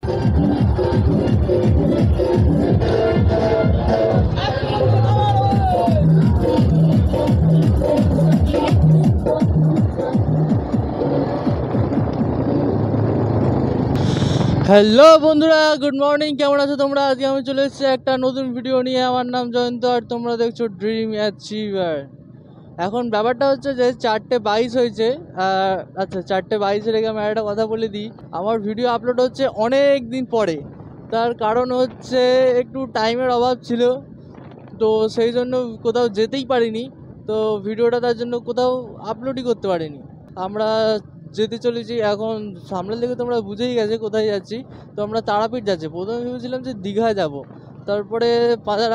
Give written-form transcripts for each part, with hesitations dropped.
Hello বন্ধুরা, good morning. কেমন আছো তোমরা? আজকে আমি চলে এসেছি একটা নতুন ভিডিও নিয়ে। আমার নাম জয়ন্ত আর তোমরা দেখছো ড্রিম অ্যাচিভার। এখন ব্যাপারটা হচ্ছে যে 4:22 হয়েছে। আচ্ছা, 4:22 রেখে আমি একটা কথা বলে দিই, আমার ভিডিও আপলোড হচ্ছে অনেক দিন পরে। তার কারণ হচ্ছে একটু টাইমের অভাব ছিল, তো সেই জন্য কোথাও যেতেই পারিনি। তো ভিডিওটা তার জন্য কোথাও আপলোডই করতে পারিনি। আমরা যেতে চলেছি এখন, সামনের দিকে তোমরা বুঝেই গেছে কোথায় যাচ্ছি। তো আমরা তারাপীঠ যাচ্ছি। প্রথমে ভেবেছিলাম যে দীঘা যাব, তারপরে পাঁজা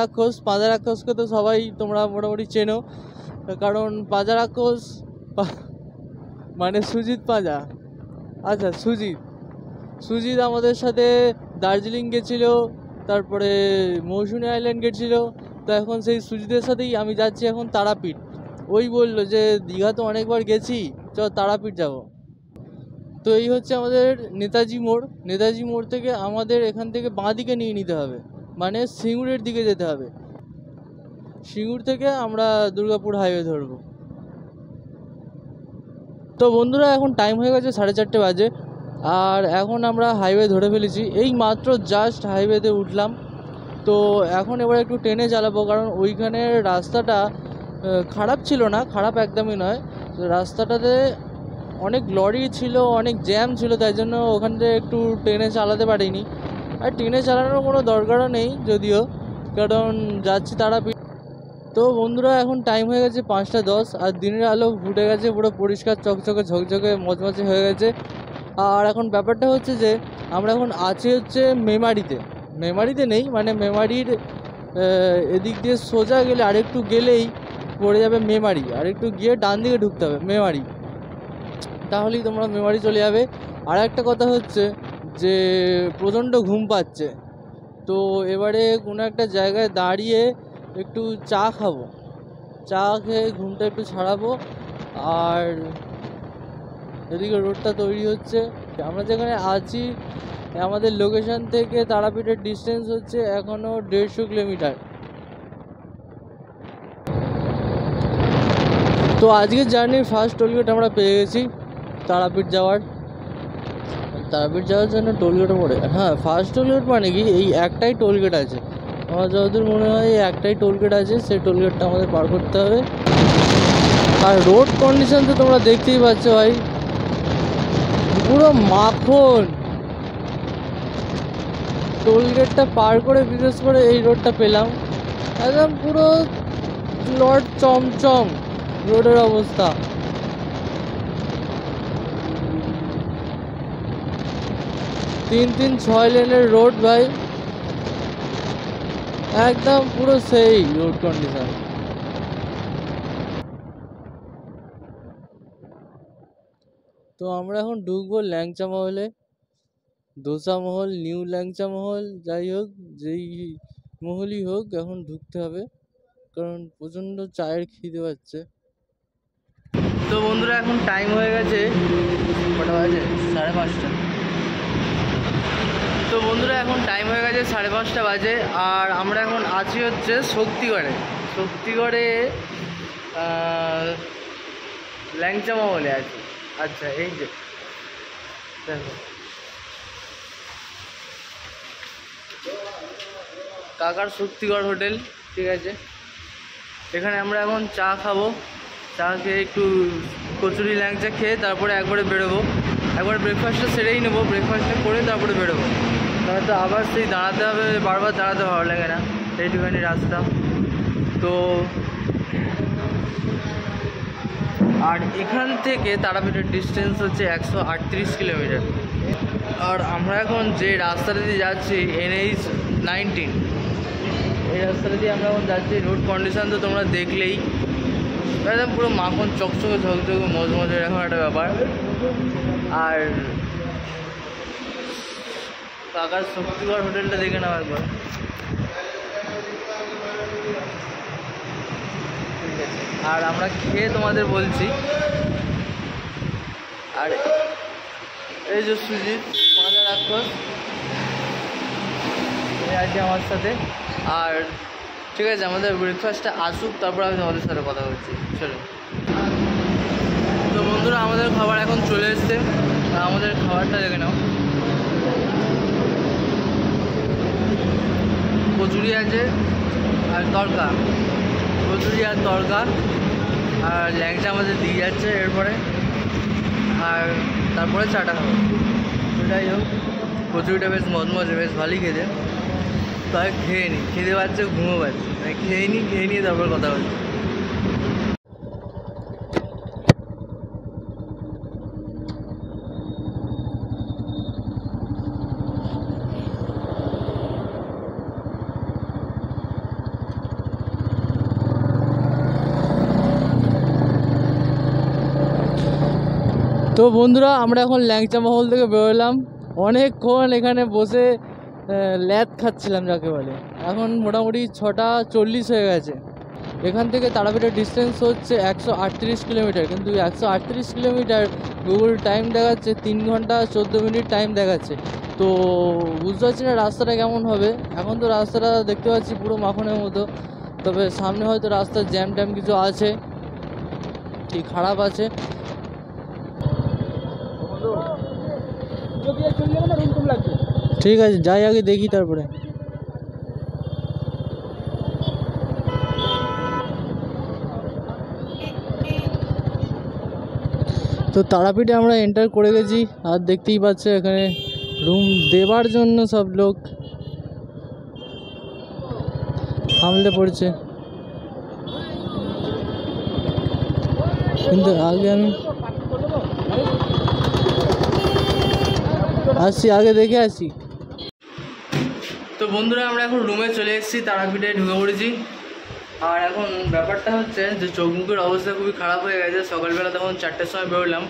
রাক্ষসকে তো সবাই তোমরা মোটামুটি চেনো, কারণ পাঁজা রাক্ষস মানে সুজিত পাঁজা। আচ্ছা, সুজিত আমাদের সাথে দার্জিলিং গেছিলো, তারপরে মৌসুনি আইল্যান্ড গেছিলো। তো এখন সেই সুজিতের সাথেই আমি যাচ্ছি এখন তারাপীঠ। ওই বললো যে দীঘা তো অনেকবার গেছি, চল তারাপীঠ যাব। তো এই হচ্ছে আমাদের নেতাজি মোড় থেকে আমাদের এখান থেকে বাঁ দিকে নিয়ে নিতে হবে, মানে সিঙ্গুরের দিকে যেতে হবে। সিঙ্গুর থেকে আমরা দুর্গাপুর হাইওয়ে ধরবো। তো বন্ধুরা, এখন টাইম হয়ে গেছে 4:30 বাজে, আর এখন আমরা হাইওয়ে ধরে ফেলেছি। এই মাত্র জাস্ট হাইওয়েতে উঠলাম। তো এখন এবার একটু ট্রেনে চালাবো, কারণ ওইখানের রাস্তাটা খারাপ ছিল না, খারাপ একদমই নয়। রাস্তাটাতে অনেক লরি ছিল, অনেক জ্যাম ছিল, তাই জন্য ওখান থেকে একটু ট্রেনে চালাতে পারিনি। আর ট্রেনে চালানোর কোনো দরকারও নেই যদিও, কারণ যাচ্ছি তারাপীঠ। তো বন্ধুরা, এখন টাইম হয়ে গেছে 5:10, আর দিনের আলো ফুটে গেছে, পুরো পরিষ্কার চকচকে ঝকঝকে মচমচে হয়ে গেছে। আর এখন ব্যাপারটা হচ্ছে যে আমরা এখন আছি হচ্ছে মেমারিতে নেই, মানে মেমারির এদিক দিয়ে সোজা গেলে আরেকটু গেলেই পড়ে যাবে মেমারি, আরেকটু গিয়ে ডান দিকে ঢুকতে হবে মেমারি, তাহলেই তোমরা মেমারি চলে যাবে। আর একটা কথা হচ্ছে যে প্রচণ্ড ঘুম পাচ্ছে, তো এবারে কোনো একটা জায়গায় দাঁড়িয়ে একটু চা খাবো, চা খেয়ে ঘুমটা একটু ছাড়াবো। আর এদিকে রোডটা তৈরি হচ্ছে, আমরা যেখানে আছি আমাদের লোকেশন থেকে তারাপীঠের ডিস্টেন্স হচ্ছে এখনও 150 কিলোমিটার। তো আজকের জার্নির ফার্স্ট টোলগেট আমরা পেয়ে গেছি তারাপীঠ যাওয়ার জন্য। টোলগেটে পড়ে, হ্যাঁ, ফার্স্ট টোলগেট মানে কি, এই একটাই টোলগেট আছে আমার যতদূর মনে হয়, এই একটাই টোলগেট আছে, সেই টোলগেটটা আমাদের পার করতে হবে। আর রোড কন্ডিশন তো তোমরা দেখতেই পাচ্ছ ভাই, পুরো মাখন। টোলগেটটা পার করে বিশেষ করে এই রোডটা পেলাম, একদম পুরো লট চমচম রোডের অবস্থা। তিন 6 লেনের রোড ভাই, একদম পুরো সেই রোড কন্ডিশন। তো আমরা এখন ঢুকবো ল্যাংচা মহলে, দোসা মহল, নিউ ল্যাংচা মহল, যাই হোক, যেই মহলই হোক, এখন ঢুকতে হবে, কারণ প্রচণ্ড চায়ের খিদে পাচ্ছে। তো বন্ধুরা, এখন টাইম হয়ে গেছে, কটা বাজে? 5:30। তো বন্ধুরা, এখন টাইম হয়ে গেছে 5:30 বাজে, আর আমরা এখন আছি হচ্ছে শক্তিগড়ে ল্যাংচা মহলে আছি। আচ্ছা, এই যে দেখো কাকার শক্তিগড় হোটেল, ঠিক আছে। এখানে আমরা এখন চা খাবো, চা খেয়ে একটু কচুরি ল্যাংচা খেয়ে তারপরে একবারে বেরোবো। একবার ব্রেকফাস্টটা সেরেই নেবো, ব্রেকফাস্টটা করে তারপরে বেরোবো, তাহলে তো আবার সেই দাঁড়াতে হবে, বারবার দাঁড়াতে ভালো লাগে না, এইটুখানি রাস্তা তো। আর এখান থেকে তারাপীঠের ডিস্টেন্স হচ্ছে 138 কিলোমিটার। আর আমরা এখন যে রাস্তাটা দিয়ে যাচ্ছি NH-19, এই রাস্তাটা দিয়ে আমরা এখন যাচ্ছি। রোড কন্ডিশন তো তোমরা দেখলেই, একদম পুরো মাখন চকচকে ঝকঝকে মজমজে এরকম একটা ব্যাপার। আর কাকার শক্তিগড় হোটেলটা দেখে নাও একবার, ঠিক আছে। আর আমরা খেয়ে তোমাদের বলছি। আর এই যে সুজিত পাঁজা রাক্ষস, আছে আমার সাথে। আর ঠিক আছে, আমাদের ব্রেকফাস্টটা আসুক, তারপর আমি তোমাদের সাথে কথা বলছি। চলো। তো বন্ধুরা, আমাদের খাবার এখন চলে এসছে। আমাদের খাবারটা দেখে নাও। কচুরি আছে আর তড়কা, কচুরি আর তড়কা, আর ল্যাংচা আমাদের দিয়ে যাচ্ছে এরপরে, আর তারপরে চাটা খাবো। যাই হোক, কচুরিটা বেশ মজমজে, বেশ ভালোই খেতে। তাই খেয়ে নিই, খেতে পাচ্ছে, ঘুমো পাচ্ছে, তাই খেয়ে নিয়ে তারপর কথা বলছি। তো বন্ধুরা, আমরা এখন ল্যাংচা মহল থেকে বেরোলাম। অনেকক্ষণ এখানে বসে ল্যাদ খাচ্ছিলাম যাকে বলে। এখন মোটামুটি 6:40 হয়ে গেছে। এখান থেকে তারাপীঠের ডিস্টেন্স হচ্ছে 138 কিলোমিটার, কিন্তু 138 কিলোমিটার গুগল টাইম দেখাচ্ছে 3 ঘন্টা 14 মিনিট টাইম দেখাচ্ছে। তো বুঝতে পারছি না রাস্তাটা কেমন হবে। এখন তো রাস্তাটা দেখতে পাচ্ছি পুরো মাখনের মতো, তবে সামনে হয়তো রাস্তার জ্যাম ট্যাম কিছু আছে, কি খারাপ আছে। ঠিক আছে, যাই আগে দেখি তারপরে। তো তারাপীঠে আমরা এন্টার করে গেছি, আর দেখতেই পাচ্ছে এখানে রুম দেবার জন্য সব লোক সামলে পড়ছে। কিন্তু আগে আমি আসছি, আগে দেখে আসি। তো বন্ধুরা, আমরা এখন রুমে চলে এসেছি, তারাপীঠে ঢুকে পড়েছি। আর এখন ব্যাপারটা হচ্ছে যে চোখ মুখের অবস্থা খুবই খারাপ হয়ে গেছে। সকালবেলা তখন 4টার সময় বেরোলাম,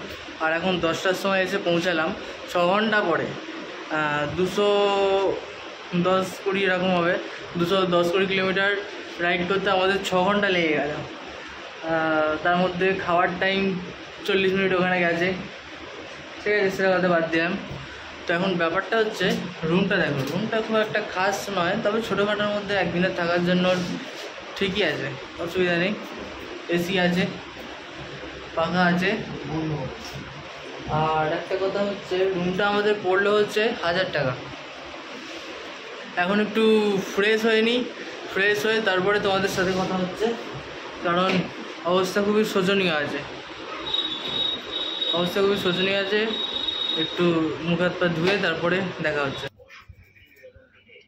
আর এখন 10টার সময় এসে পৌঁছালাম। 6 ঘন্টা পরে 210-20 এরকম হবে। 210-20 কিলোমিটার রাইড করতে আমাদের 6 ঘন্টা লেগে গেল। তার মধ্যে খাওয়ার টাইম 40 মিনিট ওখানে গেছে। ঠিক আছে, সেটা কথা বাদ দিলাম। তো এখন ব্যাপারটা হচ্ছে রুমটা দেখো। রুমটা খুব একটা খাস নয়, তবে ছোটোখাটোর মধ্যে একদিনের থাকার জন্য ঠিকই আছে, অসুবিধা নেই। এসি আছে, পাখা আছে। আর একটা কথা হচ্ছে, রুমটা আমাদের পড়লো হচ্ছে 1000 টাকা। এখন একটু ফ্রেশ হয়ে নিই, ফ্রেশ হয়ে তারপরে তোমাদের সাথে কথা হচ্ছে, কারণ অবস্থা খুবই শোচনীয় আছে, অবস্থা খুবই শোচনীয় আছে। একটু মুখ হাত পা ধুয়ে তারপরে দেখা হচ্ছে।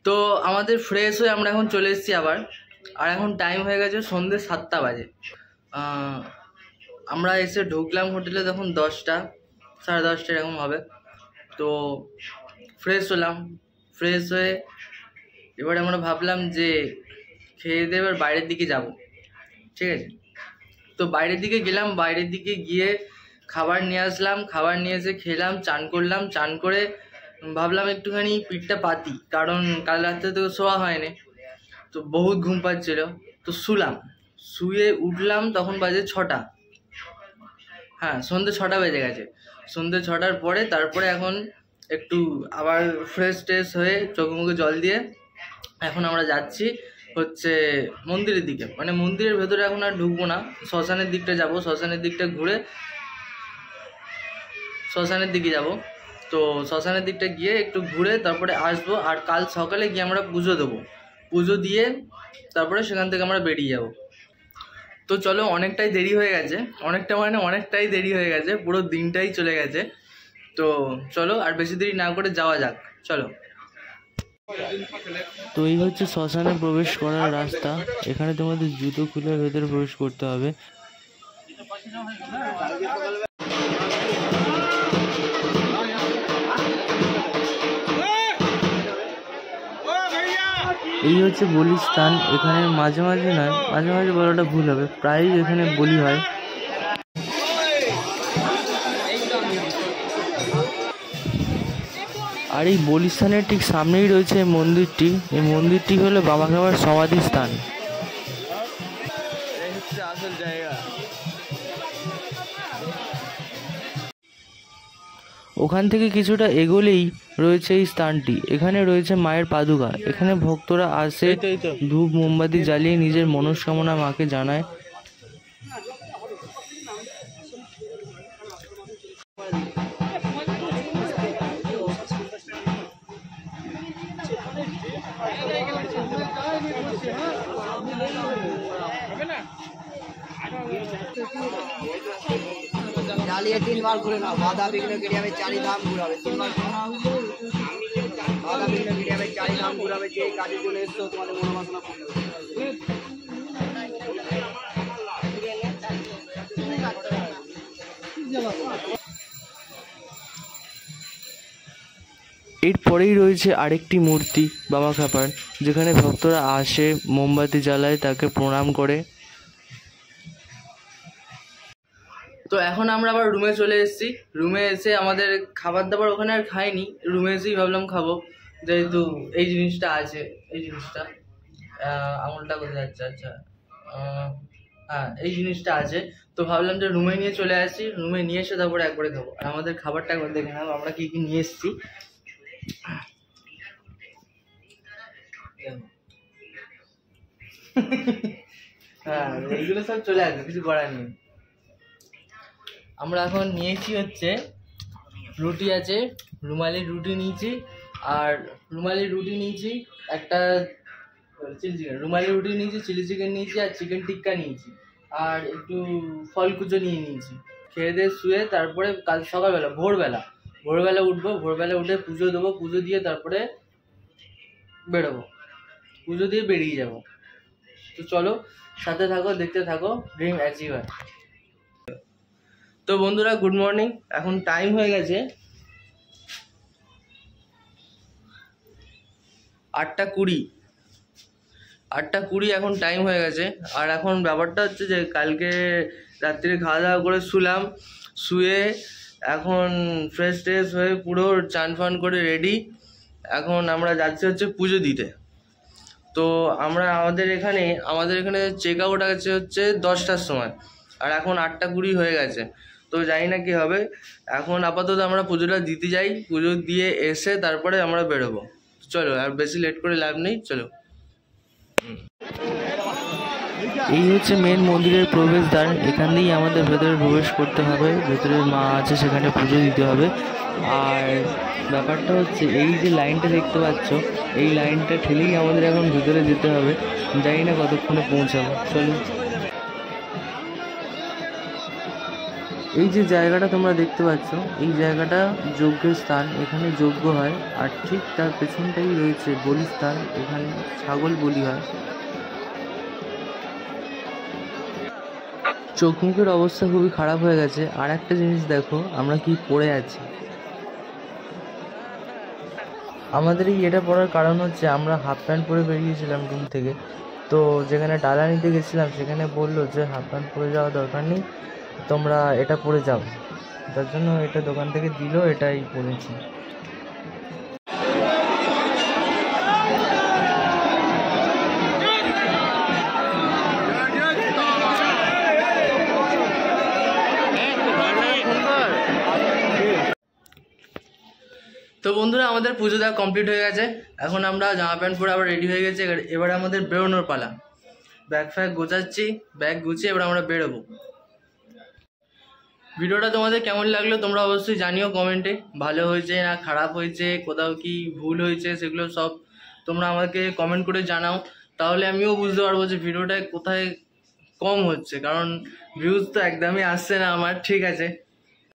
তো আমাদের ফ্রেশ হয়ে আমরা এখন চলে এসেছি আবার। আর এখন টাইম হয়ে গেছে সন্ধ্যে 7টা বাজে। আমরা এসে ঢুকলাম হোটেলে তখন 10টা, 10:30 এরকম হবে। তো ফ্রেশ হলাম, ফ্রেশ হয়ে এবারে আমরা ভাবলাম যে খেয়ে দিয়ে এবার বাইরের দিকে যাব। ঠিক আছে, তো বাইরের দিকে গেলাম, বাইরের দিকে গিয়ে খাবার নিয়ে আসলাম, খাবার নিয়ে এসে খেলাম, চান করলাম। চান করে ভাবলাম একটুখানি পিঠটা পাতি, কারণ কাল রাত্রে তো শোয়া হয়নি, তো বহুত ঘুম পাচ্ছিল। তো শুলাম, শুয়ে উঠলাম তখন বাজে 6টা। হ্যাঁ, সন্ধ্যে 6টা বেজে গেছে। সন্ধ্যে 6টার পরে তারপরে এখন একটু আবার ফ্রেশ ট্রেশ হয়ে চোখ মুখে জল দিয়ে এখন আমরা যাচ্ছি হচ্ছে মন্দিরের দিকে। মানে মন্দিরের ভেতরে এখন আর ঢুকবো না, শ্মশানের দিকটা যাব। শ্মশানের দিকটা ঘুরে শ্মশানের দিকে যাব। তো শ্মশানের দিকটা গিয়ে একটু ঘুরে তারপরে আসবো। আর কাল সকালে গিয়ে আমরা পুজো দেবো, পুজো দিয়ে তারপরে সেখান থেকে আমরা বেরিয়ে যাব। তো চলো, অনেকটাই দেরি হয়ে গেছে, অনেকটাই দেরি হয়ে গেছে, পুরো দিনটাই চলে গেছে। তো চলো আর বেশি দেরি না করে যাওয়া যাক, চলো। তো এই হচ্ছে শ্মশানে প্রবেশ করার রাস্তা। এখানে তোমাদের জুতো খুলে ভেতরে প্রবেশ করতে হবে। এই হচ্ছে বলির স্থান। এখানে মাঝে মাঝে নয়, মাঝে মাঝে বলাটা ভুল হবে, প্রায়ই এখানে বলি হয়। আর এই বলিস্থানের ঠিক সামনেই রয়েছে এই মন্দিরটি। এই মন্দিরটি হলো বাবা কাবার সমাধি স্থান। আসল জায়গা। ওখান থেকে কিছুটা এগোলেই রয়েছে এই স্থানটি। এখানে রয়েছে মায়ের পাদুকা। এখানে ভক্তরা আসে, ধূপ মোমবাতি জ্বালিয়ে নিজের মনস্কামনা মাকে জানায়। डालिए 3 बार घूरे ना बाधा विघ्न क्रिया में 4 धाम घुरावे 3 बार बाधा विघ्न क्रिया में 4 धाम घुरावे जे काजे चले এসছো তোমাদের মনোবাসনা পূর্ণ হবে। এরপরেই রয়েছে আরেকটি মূর্তি বাবা খাপার, যেখানে ভক্তরা আসে, মোমবাতি জ্বালায়, তাকে প্রণাম করে। তো এখন আমরা আবার রুমে চলে এসেছি। রুমে এসে আমাদের খাবার দাবার ওখানে আর খাইনি, রুমে এসেই ভাবলাম খাবো, যেহেতু এই জিনিসটা আছে। এই জিনিসটা আঙুলটা কোথায় যাচ্ছে? আচ্ছা, হ্যাঁ, এই জিনিসটা আছে। তো ভাবলাম যে রুমে নিয়ে চলে আসি, রুমে নিয়ে এসে তারপরে একবারে খাবো। আর আমাদের খাবারটা একবার দেখে নেবো আমরা কি কি নিয়ে এসেছি। হ্যাঁ, এইগুলো সব চলে আসবে, কিছু করার নেই। আমরা এখন নিয়েছি হচ্ছে রুটি আছে, রুমালি রুটি নিয়েছি, আর রুমালি রুটি নিয়েছি একটা, চিলি চিকেন, রুমালি রুটি নিয়েছি, চিলি চিকেন নিয়েছি, আর চিকেন টিক্কা নিয়েছি, আর একটু ফল কুচো নিয়ে নিয়েছি। খেয়ে দিয়ে শুয়ে তারপরে কাল সকালবেলা ভোরবেলা উঠবো, ভোরবেলা উঠে পুজো দেবো, পুজো দিয়ে তারপরে বেরোবো, পুজো দিয়ে বেরিয়ে যাবো। তো চলো সাথে থাকো, দেখতে থাকো ড্রিম অ্যাচিভার। তো বন্ধুরা গুড মর্নিং। এখন টাইম হয়ে গেছে 8:20 এখন টাইম হয়ে গেছে। আর এখন ব্যাপারটা হচ্ছে যে কালকে রাত্রিরে খাওয়া দাওয়া করে শুলাম, শুয়ে এখন ফ্রেশ ট্রেশ হয়ে পুরো চান ফান করে রেডি। এখন আমরা যাচ্ছি হচ্ছে পুজো দিতে। তো আমাদের এখানে চেক আউট আছে হচ্ছে 10টার সময়, আর এখন 8:20 হয়ে গেছে। তো জানি না কি হবে। এখন আপাতত আমরা পুজোটা দিতে যাই, পুজো দিয়ে এসে তারপরে আমরা বেরোবো। চলো, আর বেশি লেট করে লাভ নেই, চলো। এই হচ্ছে মেন মন্দিরের প্রবেশদ্বার। এখান দিয়েই আমাদের ভেতরে প্রবেশ করতে হবে। ভেতরে মা আছে, সেখানে পুজো দিতে হবে। আর ব্যাপারটা হচ্ছে এই যে লাইনটা দেখতে পাচ্ছ, এই লাইনটা ঠেলেই আমাদের এখন ভেতরে যেতে হবে। জানি না কতক্ষণে পৌঁছাবো, চলো। এই যে জায়গাটা তোমরা দেখতে পাচ্ছ, এই জায়গাটা যজ্ঞের স্থান। এখানে যজ্ঞ হয়, আর ঠিক তার পেছনটাই রয়েছে বলিস্থান। এখানে ছাগল বলি হয়। চোখ মুখের অবস্থা খুবই খারাপ হয়ে গেছে। আর একটা জিনিস দেখো, আমরা কি পরে আছি। আমাদের এই এটা পরার কারণ হচ্ছে আমরা হাফ প্যান্ট পরে বেরিয়েছিলাম রুম থেকে। তো যেখানে ডালা নিতে গেছিলাম সেখানে বললো যে হাফ প্যান্ট পরে যাওয়া দরকার নেই, তোমরা এটা পরে যাও। তার জন্য এটা দোকান থেকে দিল, এটাই পরেছি। তো বন্ধুরা আমাদের পুজো দেওয়া কমপ্লিট হয়ে গেছে। এখন আমরা জামা প্যান্ট পরে আবার রেডি হয়ে গেছে। এবারে আমাদের বেরোনোর পালা। ব্যাগ ফ্যাগ গোছাচ্ছি, ব্যাগ গুছিয়ে এবার আমরা বেরোবো। ভিডিওটা তোমাদের কেমন লাগলো তোমরা অবশ্যই জানিও কমেন্টে। ভালো হয়েছে না খারাপ হয়েছে, কোথাও কি ভুল হয়েছে, সেগুলো সব তোমরা আমাকে কমেন্ট করে জানাও। তাহলে আমিও বুঝতে পারবো যে ভিডিওটা কোথায় কম হচ্ছে, কারণ ভিউজ তো একদমই আসছে না আমার। ঠিক আছে,